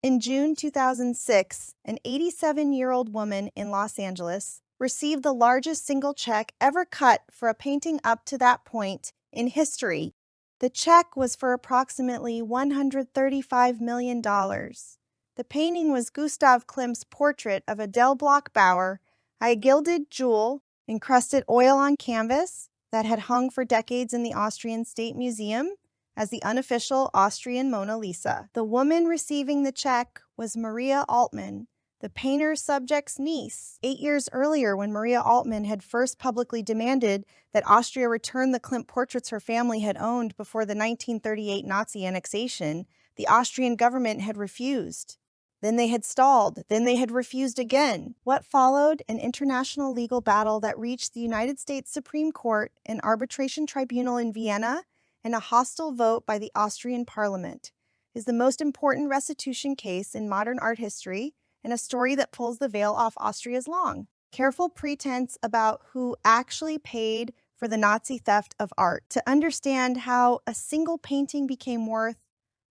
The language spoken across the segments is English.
In June 2006, an 87-year-old woman in Los Angeles received the largest single check ever cut for a painting up to that point in history. The check was for approximately $135 million. The painting was Gustav Klimt's portrait of Adele Bloch-Bauer I, gilded jewel-encrusted oil on canvas that had hung for decades in the Austrian State Museum as the unofficial Austrian Mona Lisa. The woman receiving the check was Maria Altmann, the painter's subject's niece. 8 years earlier, when Maria Altmann had first publicly demanded that Austria return the Klimt portraits her family had owned before the 1938 Nazi annexation, the Austrian government had refused. Then they had stalled. Then they had refused again. What followed? An international legal battle that reached the United States Supreme Court, an arbitration tribunal in Vienna, and a hostile vote by the Austrian parliament, is the most important restitution case in modern art history and a story that pulls the veil off Austria's long, careful pretense about who actually paid for the Nazi theft of art. To understand how a single painting became worth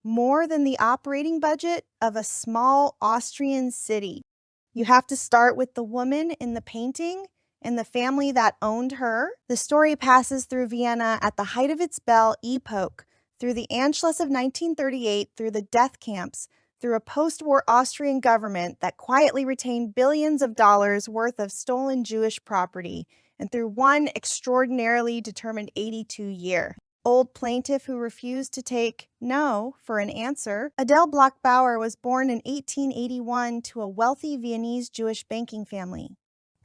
more than the operating budget of a small Austrian city, you have to start with the woman in the painting and the family that owned her. The story passes through Vienna at the height of its Belle Epoque, through the Anschluss of 1938, through the death camps, through a post-war Austrian government that quietly retained billions of dollars worth of stolen Jewish property, and through one extraordinarily determined 82-year-old plaintiff who refused to take no for an answer. Adele Bloch-Bauer was born in 1881 to a wealthy Viennese Jewish banking family.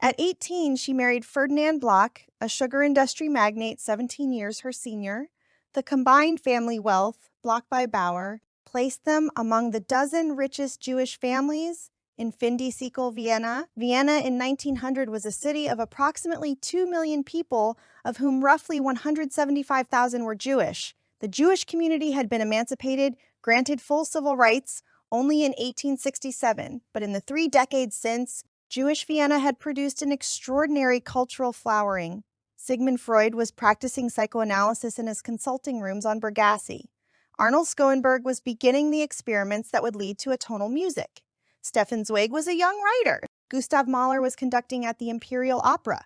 At 18, she married Ferdinand Bloch, a sugar industry magnate 17 years her senior. The combined family wealth, Bloch by Bauer, placed them among the dozen richest Jewish families in Findy-Siegel, Vienna. Vienna in 1900 was a city of approximately 2 million people, of whom roughly 175,000 were Jewish. The Jewish community had been emancipated, granted full civil rights, only in 1867, but in the 3 decades since, Jewish Vienna had produced an extraordinary cultural flowering. Sigmund Freud was practicing psychoanalysis in his consulting rooms on Bergassi. Arnold Schoenberg was beginning the experiments that would lead to atonal music. Stefan Zweig was a young writer. Gustav Mahler was conducting at the Imperial Opera.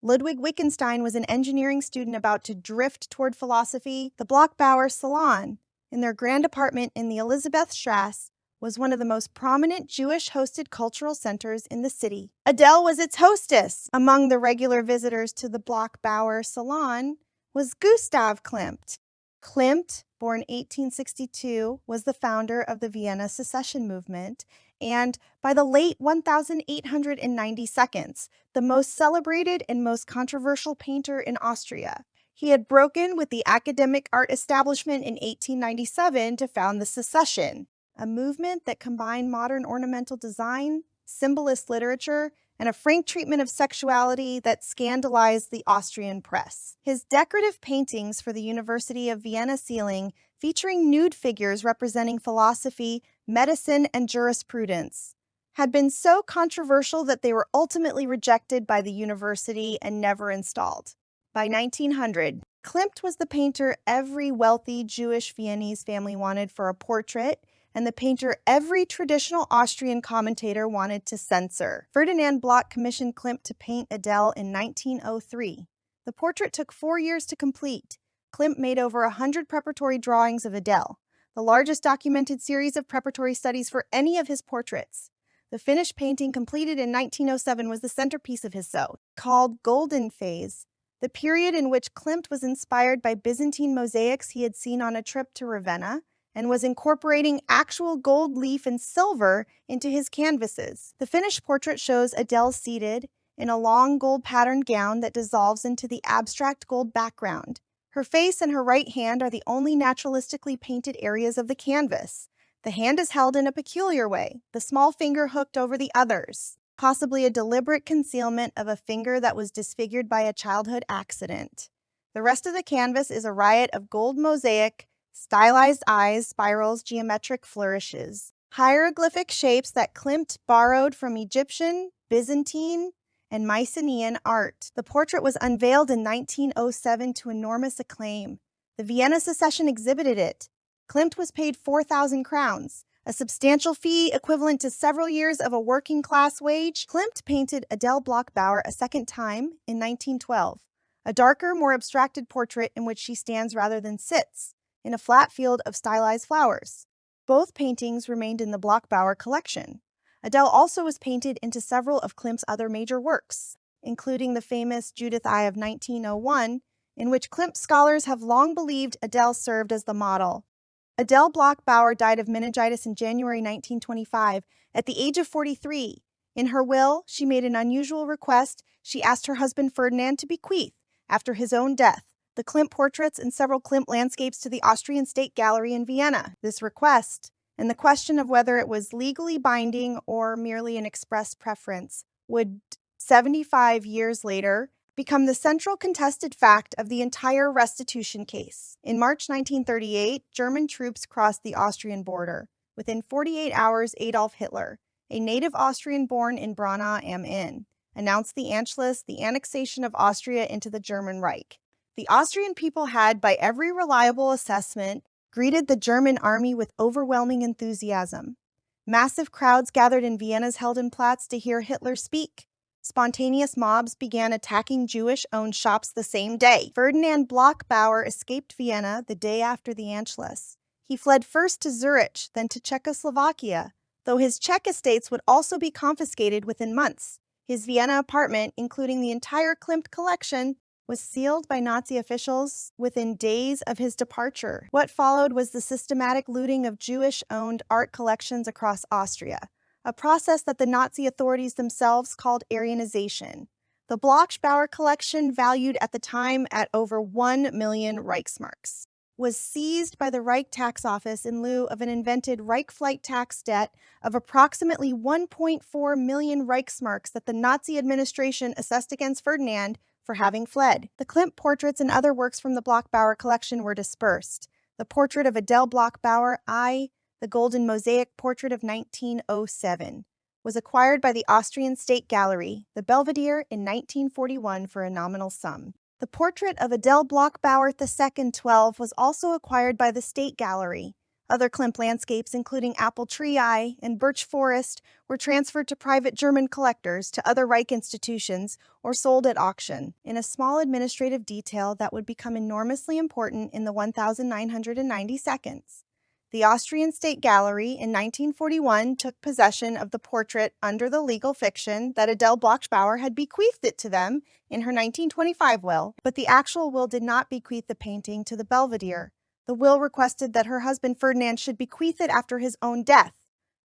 Ludwig Wittgenstein was an engineering student about to drift toward philosophy. The Bloch-Bauer salon, in their grand apartment in the Elisabethstrasse, was one of the most prominent Jewish-hosted cultural centers in the city. Adele was its hostess. Among the regular visitors to the Bloch-Bauer salon was Gustav Klimt. Klimt, born 1862, was the founder of the Vienna secession movement, and by the late 1892, the most celebrated and most controversial painter in Austria. He had broken with the academic art establishment in 1897 to found the secession, a movement that combined modern ornamental design, symbolist literature, and a frank treatment of sexuality that scandalized the Austrian press. His decorative paintings for the University of Vienna ceiling, featuring nude figures representing philosophy, medicine, and jurisprudence, had been so controversial that they were ultimately rejected by the university and never installed. By 1900, Klimt was the painter every wealthy Jewish Viennese family wanted for a portrait, and the painter every traditional Austrian commentator wanted to censor. Ferdinand Bloch commissioned Klimt to paint Adele in 1903. The portrait took 4 years to complete. Klimt made over 100 preparatory drawings of Adele, the largest documented series of preparatory studies for any of his portraits. The finished painting, completed in 1907, was the centerpiece of his show, called Golden Phase, the period in which Klimt was inspired by Byzantine mosaics he had seen on a trip to Ravenna, and was incorporating actual gold leaf and silver into his canvases. The finished portrait shows Adele seated in a long gold-patterned gown that dissolves into the abstract gold background. Her face and her right hand are the only naturalistically painted areas of the canvas. The hand is held in a peculiar way, the small finger hooked over the others, possibly a deliberate concealment of a finger that was disfigured by a childhood accident. The rest of the canvas is a riot of gold mosaic, stylized eyes, spirals, geometric flourishes, hieroglyphic shapes that Klimt borrowed from Egyptian, Byzantine, and Mycenaean art. The portrait was unveiled in 1907 to enormous acclaim. The Vienna Secession exhibited it. Klimt was paid 4,000 crowns, a substantial fee equivalent to several years of a working-class wage, Klimt painted Adele Bloch-Bauer a second time in 1912, a darker, more abstracted portrait in which she stands rather than sits, in a flat field of stylized flowers. Both paintings remained in the Bloch-Bauer collection. Adele also was painted into several of Klimt's other major works, including the famous Judith I of 1901, in which Klimt scholars have long believed Adele served as the model. Adele Bloch-Bauer died of meningitis in January 1925 at the age of 43. In her will, she made an unusual request. She asked her husband Ferdinand to bequeath, after his own death, the Klimt portraits and several Klimt landscapes to the Austrian State Gallery in Vienna. This request, and the question of whether it was legally binding or merely an expressed preference, would 75 years later become the central contested fact of the entire restitution case. In March 1938, German troops crossed the Austrian border. Within 48 hours, Adolf Hitler, a native Austrian born in Braunau am Inn, announced the Anschluss, the annexation of Austria into the German Reich. The Austrian people had, by every reliable assessment, greeted the German army with overwhelming enthusiasm. Massive crowds gathered in Vienna's Heldenplatz to hear Hitler speak. Spontaneous mobs began attacking Jewish-owned shops the same day. Ferdinand Bloch-Bauer escaped Vienna the day after the Anschluss. He fled first to Zurich, then to Czechoslovakia, though his Czech estates would also be confiscated within months. His Vienna apartment, including the entire Klimt collection, was sealed by Nazi officials within days of his departure. What followed was the systematic looting of Jewish-owned art collections across Austria, a process that the Nazi authorities themselves called Aryanization. The Bloch-Bauer collection, valued at the time at over 1 million Reichsmarks, was seized by the Reich tax office in lieu of an invented Reich flight tax debt of approximately 1.4 million Reichsmarks that the Nazi administration assessed against Ferdinand for having fled. The Klimt portraits and other works from the Bloch-Bauer collection were dispersed. The portrait of Adele Bloch-Bauer I, the golden mosaic portrait of 1907, was acquired by the Austrian State Gallery, the Belvedere, in 1941 for a nominal sum. The portrait of Adele Bloch-Bauer II 12 was also acquired by the State Gallery. Other Klimt landscapes, including Apple Tree Eye and Birch Forest, were transferred to private German collectors, to other Reich institutions, or sold at auction, in a small administrative detail that would become enormously important in the 1990 seconds. The Austrian State Gallery in 1941 took possession of the portrait under the legal fiction that Adele Bloch-Bauer had bequeathed it to them in her 1925 will, but the actual will did not bequeath the painting to the Belvedere. The will requested that her husband Ferdinand should bequeath it after his own death.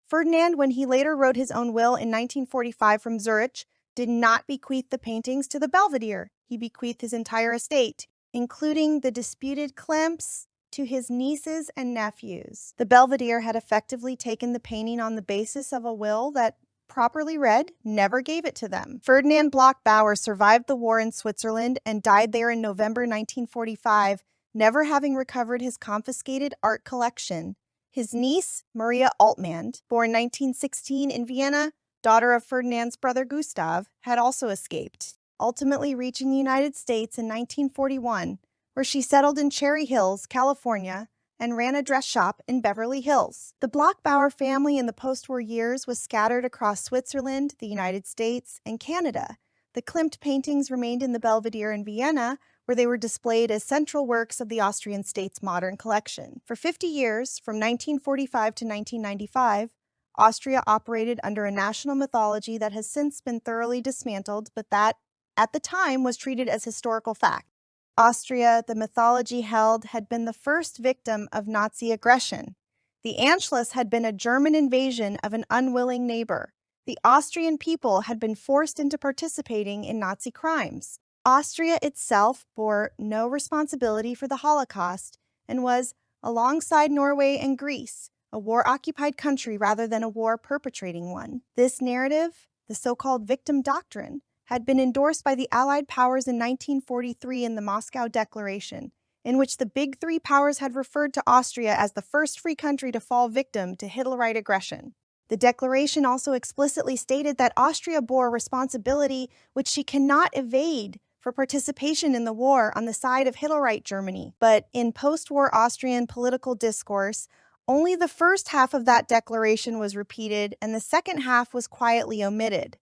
Ferdinand, when he later wrote his own will in 1945 from Zurich, did not bequeath the paintings to the Belvedere. He bequeathed his entire estate, including the disputed Klimts, to his nieces and nephews. The Belvedere had effectively taken the painting on the basis of a will that, properly read, never gave it to them. Ferdinand Bloch-Bauer survived the war in Switzerland and died there in November 1945, never having recovered his confiscated art collection. His niece, Maria Altmann, born 1916 in Vienna, daughter of Ferdinand's brother Gustav, had also escaped, ultimately reaching the United States in 1941, where she settled in Cherry Hills, California, and ran a dress shop in Beverly Hills. The Bloch-Bauer family in the post-war years was scattered across Switzerland, the United States, and Canada. The Klimt paintings remained in the Belvedere in Vienna, where they were displayed as central works of the Austrian state's modern collection. For 50 years, from 1945 to 1995, Austria operated under a national mythology that has since been thoroughly dismantled, but that, at the time, was treated as historical fact. Austria, the mythology held, had been the first victim of Nazi aggression. The Anschluss had been a German invasion of an unwilling neighbor. The Austrian people had been forced into participating in Nazi crimes. Austria itself bore no responsibility for the Holocaust and was, alongside Norway and Greece, a war-occupied country rather than a war-perpetrating one. This narrative, the so-called victim doctrine, had been endorsed by the Allied powers in 1943 in the Moscow Declaration, in which the Big Three powers had referred to Austria as the first free country to fall victim to Hitlerite aggression. The declaration also explicitly stated that Austria bore responsibility which she cannot evade for participation in the war on the side of Hitlerite Germany. But in post-war Austrian political discourse, Only the first half of that declaration was repeated, and the second half was quietly omitted.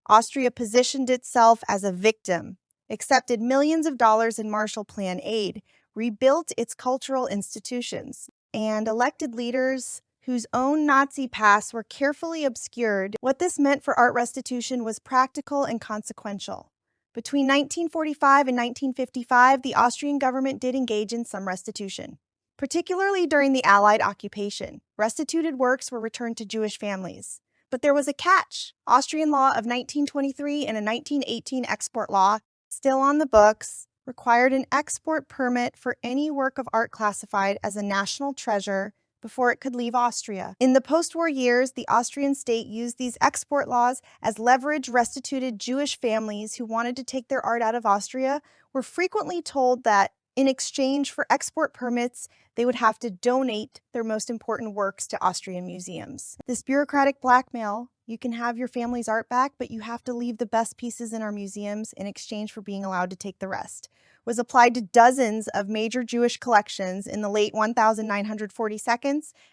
Austria positioned itself as a victim, accepted millions of dollars in Marshall Plan aid, rebuilt its cultural institutions, and elected leaders whose own Nazi pasts were carefully obscured. What this meant for art restitution was practical and consequential. Between 1945 and 1955, the Austrian government did engage in some restitution. Particularly during the Allied occupation, restituted works were returned to Jewish families. But there was a catch. Austrian law of 1923 and a 1918 export law, still on the books, required an export permit for any work of art classified as a national treasure before it could leave Austria. In the post-war years, the Austrian state used these export laws as leverage. Restituted Jewish families who wanted to take their art out of Austria were frequently told that in exchange for export permits, they would have to donate their most important works to Austrian museums. This bureaucratic blackmail, you can have your family's art back, but you have to leave the best pieces in our museums in exchange for being allowed to take the rest, was applied to dozens of major Jewish collections in the late 1942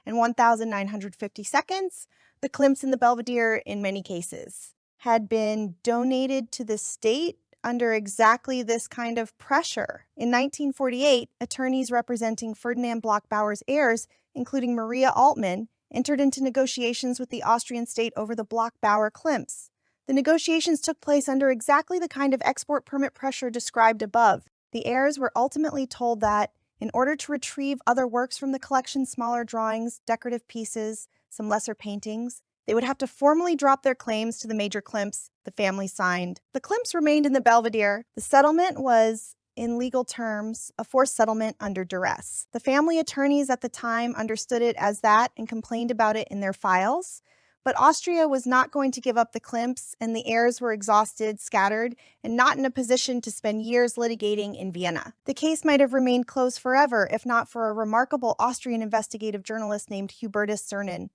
and 1952. The Klimts and the Belvedere, in many cases, had been donated to the state under exactly this kind of pressure. In 1948, attorneys representing Ferdinand Bloch-Bauer's heirs, including Maria Altmann, entered into negotiations with the Austrian state over the Bloch-Bauer Klimts. The negotiations took place under exactly the kind of export permit pressure described above. The heirs were ultimately told that, in order to retrieve other works from the collection, smaller drawings, decorative pieces, some lesser paintings, they would have to formally drop their claims to the major Klimts. The family signed. The Klimts remained in the Belvedere. The settlement was, in legal terms, a forced settlement under duress. The family attorneys at the time understood it as that and complained about it in their files. But Austria was not going to give up the Klimts, and the heirs were exhausted, scattered, and not in a position to spend years litigating in Vienna. The case might have remained closed forever if not for a remarkable Austrian investigative journalist named Hubertus Cernan.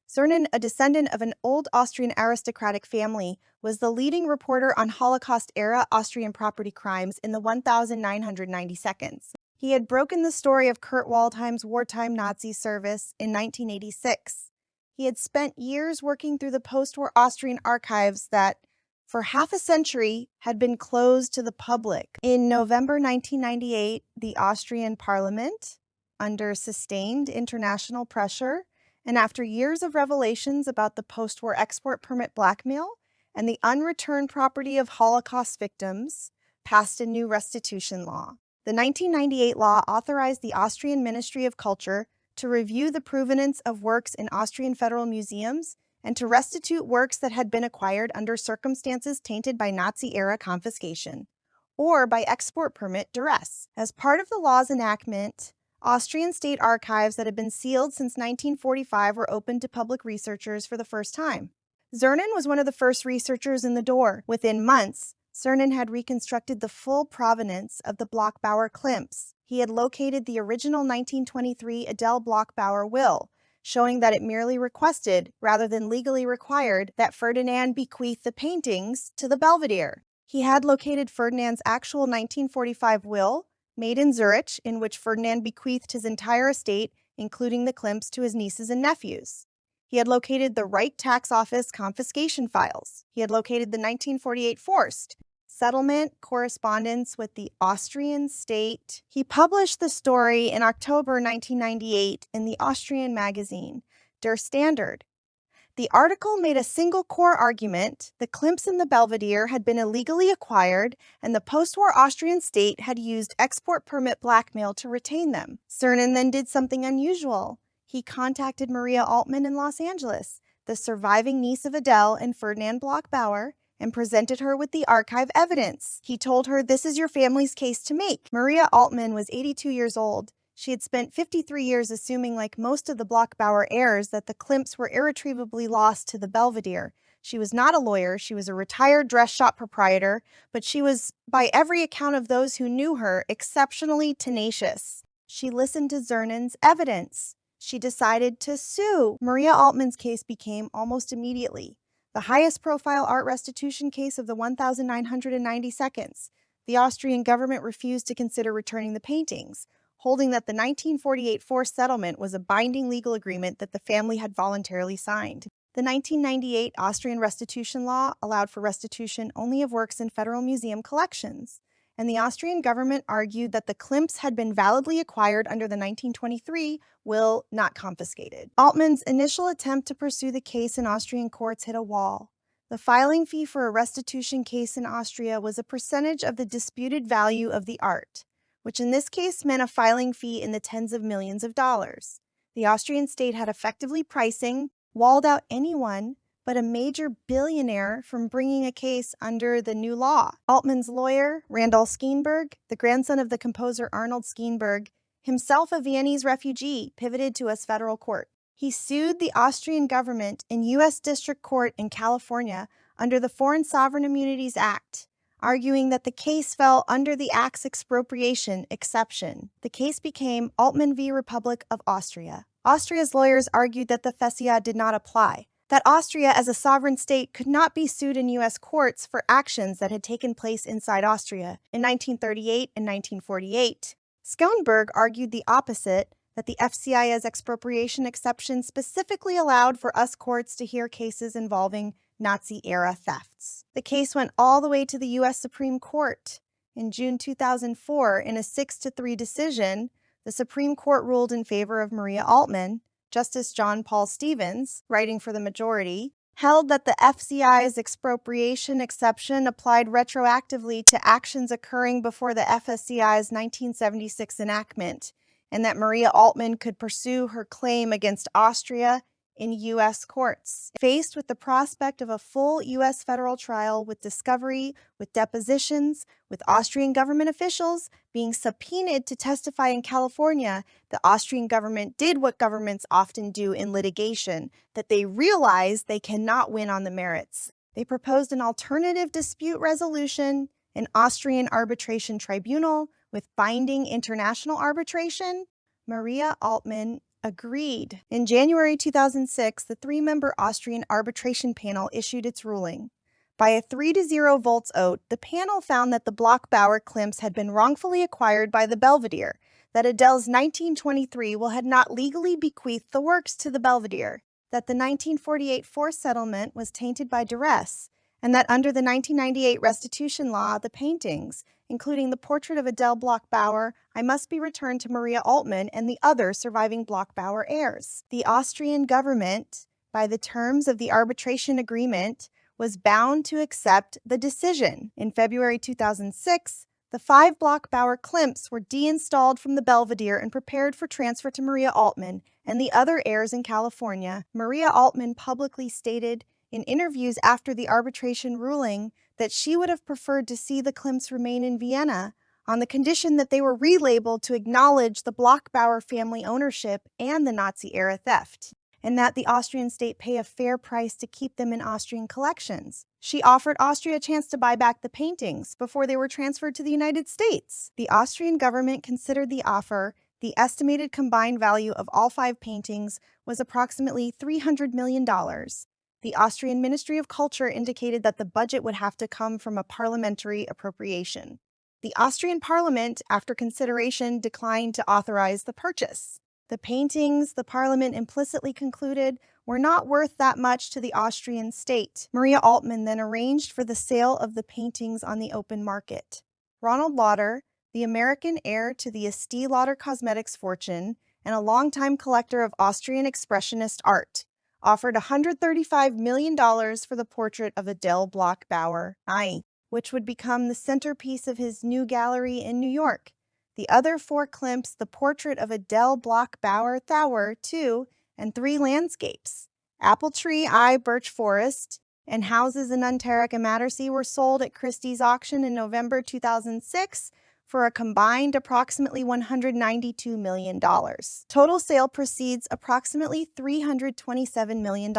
Cernan, a descendant of an old Austrian aristocratic family, was the leading reporter on Holocaust-era Austrian property crimes in the 1992. He had broken the story of Kurt Waldheim's wartime Nazi service in 1986. He had spent years working through the post-war Austrian archives that, for half a century, had been closed to the public. In November 1998, the Austrian parliament, under sustained international pressure, and after years of revelations about the post-war export permit blackmail and the unreturned property of Holocaust victims, passed a new restitution law. The 1998 law authorized the Austrian Ministry of Culture to review the provenance of works in Austrian federal museums and to restitute works that had been acquired under circumstances tainted by Nazi-era confiscation or by export permit duress. As part of the law's enactment, Austrian state archives that had been sealed since 1945 were opened to public researchers for the first time. Cernan was one of the first researchers in the door. Within months, Cernan had reconstructed the full provenance of the Bloch-Bauer Klimts. He had located the original 1923 Adele Bloch-Bauer will, showing that it merely requested, rather than legally required, that Ferdinand bequeath the paintings to the Belvedere. He had located Ferdinand's actual 1945 will, made in Zurich, in which Ferdinand bequeathed his entire estate, including the Klimts, to his nieces and nephews. He had located the Reich Tax Office confiscation files. He had located the 1948 forced settlement correspondence with the Austrian state. He published the story in October 1998 in the Austrian magazine, Der Standard. The article made a single core argument: the Klimts in the Belvedere had been illegally acquired, and the post-war Austrian state had used export permit blackmail to retain them. Cernan then did something unusual. He contacted Maria Altmann in Los Angeles, the surviving niece of Adele and Ferdinand Bloch-Bauer, and presented her with the archive evidence. He told her, "This is your family's case to make." Maria Altmann was 82 years old. She had spent 53 years assuming, like most of the Bloch-Bauer heirs, that the Klimts were irretrievably lost to the Belvedere. She was not a lawyer, she was a retired dress shop proprietor, but she was, by every account of those who knew her, exceptionally tenacious. She listened to Cernan's evidence. She decided to sue. Maria Altmann's case became, almost immediately, the highest profile art restitution case of the 1992. The Austrian government refused to consider returning the paintings. holding that the 1948 forced settlement was a binding legal agreement that the family had voluntarily signed. The 1998 Austrian restitution law allowed for restitution only of works in federal museum collections, and the Austrian government argued that the Klimts had been validly acquired under the 1923 will, not confiscated. Altmann's initial attempt to pursue the case in Austrian courts hit a wall. The filing fee for a restitution case in Austria was a percentage of the disputed value of the art, which in this case meant a filing fee in the tens of millions of dollars. The Austrian state had effectively walled out anyone but a major billionaire from bringing a case under the new law. Altmann's lawyer, Randall Skeenberg, the grandson of the composer Arnold Skeenberg, himself a Viennese refugee, pivoted to a federal court. He sued the Austrian government in U.S. District Court in California under the Foreign Sovereign Immunities Act, arguing that the case fell under the Act's expropriation exception. The case became Altmann v. Republic of Austria. Austria's lawyers argued that the FSIA did not apply, that Austria as a sovereign state could not be sued in U.S. courts for actions that had taken place inside Austria in 1938 and 1948. Skeenberg argued the opposite, that the FCI's expropriation exception specifically allowed for us courts to hear cases involving Nazi-era thefts. The case went all the way to the U.S. Supreme Court. In June 2004, in a 6-3 decision, the Supreme Court ruled in favor of Maria Altmann. Justice John Paul Stevens, writing for the majority, held that the FCI's expropriation exception applied retroactively to actions occurring before the FSCI's 1976 enactment, and that Maria Altmann could pursue her claim against Austria in U.S. courts. Faced with the prospect of a full U.S. federal trial with discovery, with depositions, with Austrian government officials being subpoenaed to testify in California, the Austrian government did what governments often do in litigation, that they realized they cannot win on the merits. They proposed an alternative dispute resolution, an Austrian arbitration tribunal with binding international arbitration. Maria Altmann agreed. In January 2006, the 3-member Austrian arbitration panel issued its ruling. By a 3-0 votes vote, the panel found that the Bloch-Bauer Klimts had been wrongfully acquired by the Belvedere, that Adele's 1923 will had not legally bequeathed the works to the Belvedere, that the 1948 forced settlement was tainted by duress, and that under the 1998 restitution law, the paintings, including the portrait of Adele Bloch-Bauer I, must be returned to Maria Altmann and the other surviving Bloch-Bauer heirs. The Austrian government, by the terms of the arbitration agreement, was bound to accept the decision. In February 2006, the 5 Bloch-Bauer Klimts were deinstalled from the Belvedere and prepared for transfer to Maria Altmann and the other heirs in California. Maria Altmann publicly stated in interviews after the arbitration ruling that she would have preferred to see the Klimts remain in Vienna on the condition that they were relabeled to acknowledge the Bloch-Bauer family ownership and the Nazi-era theft, and that the Austrian state pay a fair price to keep them in Austrian collections. She offered Austria a chance to buy back the paintings before they were transferred to the United States. The Austrian government considered the offer. The estimated combined value of all 5 paintings was approximately $300 million. The Austrian Ministry of Culture indicated that the budget would have to come from a parliamentary appropriation. The Austrian parliament, after consideration, declined to authorize the purchase. The paintings, the parliament implicitly concluded, were not worth that much to the Austrian state. Maria Altmann then arranged for the sale of the paintings on the open market. Ronald Lauder, the American heir to the Estee Lauder Cosmetics fortune and a longtime collector of Austrian expressionist art, offered $135 million for the portrait of Adele Bloch-Bauer I, which would become the centerpiece of his new gallery in New York. The other 4 Klimts, the portrait of Adele Bloch-Bauer II, and 3 landscapes, Apple Tree I Birch Forest, and houses in Unterach and Mattersee, were sold at Christie's auction in November 2006 for a combined approximately $192 million. Total sale proceeds approximately $327 million.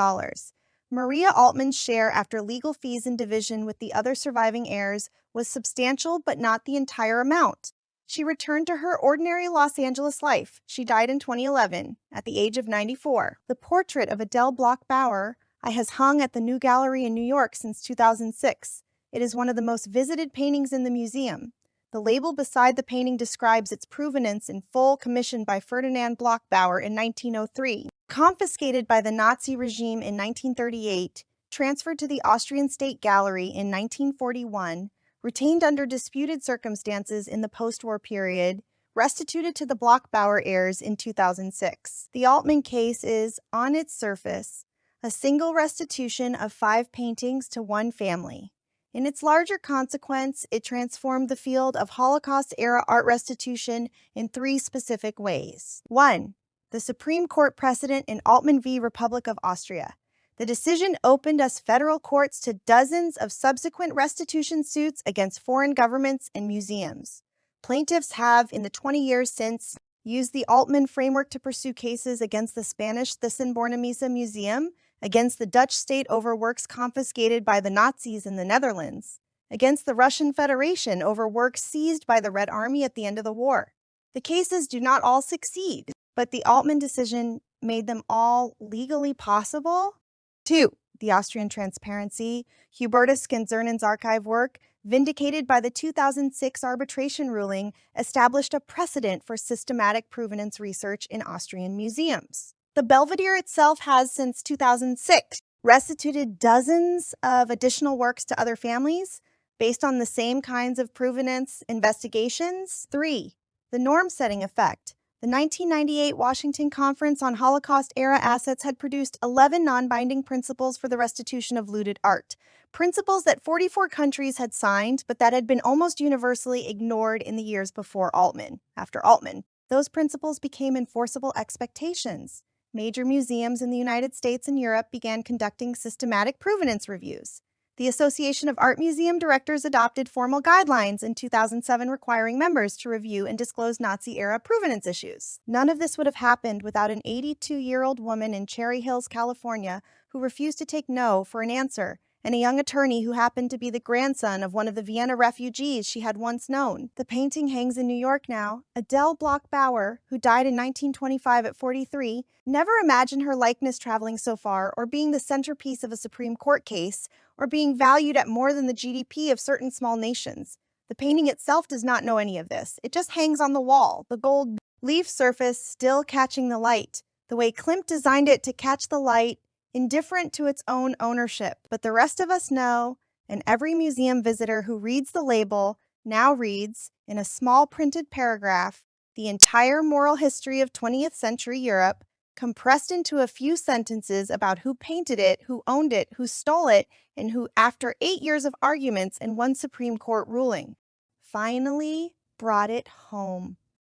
Maria Altmann's share after legal fees and division with the other surviving heirs was substantial but not the entire amount. She returned to her ordinary Los Angeles life. She died in 2011 at the age of 94. The portrait of Adele Bloch-Bauer I has hung at the New Gallery in New York since 2006. It is one of the most visited paintings in the museum. The label beside the painting describes its provenance in full, commissioned by Adele Bloch-Bauer in 1903. Confiscated by the Nazi regime in 1938, transferred to the Austrian State Gallery in 1941, retained under disputed circumstances in the post-war period, restituted to the Bloch-Bauer heirs in 2006. The Altmann case is, on its surface, a single restitution of 5 paintings to one family. In its larger consequence, it transformed the field of Holocaust-era art restitution in 3 specific ways. 1. The Supreme Court precedent in Altmann v. Republic of Austria. The decision opened us federal courts to dozens of subsequent restitution suits against foreign governments and museums. Plaintiffs have, in the 20 years since, used the Altmann framework to pursue cases against the Spanish Thyssen-Bornemisza Museum, against the Dutch state over works confiscated by the Nazis in the Netherlands, against the Russian Federation over works seized by the Red Army at the end of the war. The cases do not all succeed, but the Altmann decision made them all legally possible. 2. The Austrian transparency. Hubertus Scanzernan's archive work, vindicated by the 2006 arbitration ruling, established a precedent for systematic provenance research in Austrian museums. The Belvedere itself has, since 2006, restituted dozens of additional works to other families based on the same kinds of provenance investigations. 3. The norm-setting effect. The 1998 Washington Conference on Holocaust-era Assets had produced 11 non-binding principles for the restitution of looted art, principles that 44 countries had signed, but that had been almost universally ignored in the years before Altmann. After Altmann, those principles became enforceable expectations. Major museums in the United States and Europe began conducting systematic provenance reviews. The Association of Art Museum Directors adopted formal guidelines in 2007 requiring members to review and disclose Nazi-era provenance issues. None of this would have happened without an 82-year-old woman in Cherry Hills, California, who refused to take no for an answer, and a young attorney who happened to be the grandson of one of the Vienna refugees she had once known. The painting hangs in New York now. Adele Bloch-Bauer, who died in 1925 at 43, never imagined her likeness traveling so far, or being the centerpiece of a Supreme Court case, or being valued at more than the GDP of certain small nations. The painting itself does not know any of this. It just hangs on the wall, the gold leaf surface still catching the light, the way Klimt designed it to catch the light, indifferent to its own ownership. But the rest of us know, and every museum visitor who reads the label now reads, in a small printed paragraph, the entire moral history of 20th century Europe, compressed into a few sentences about who painted it, who owned it, who stole it, and who, after 8 years of arguments and one Supreme Court ruling, finally brought it home.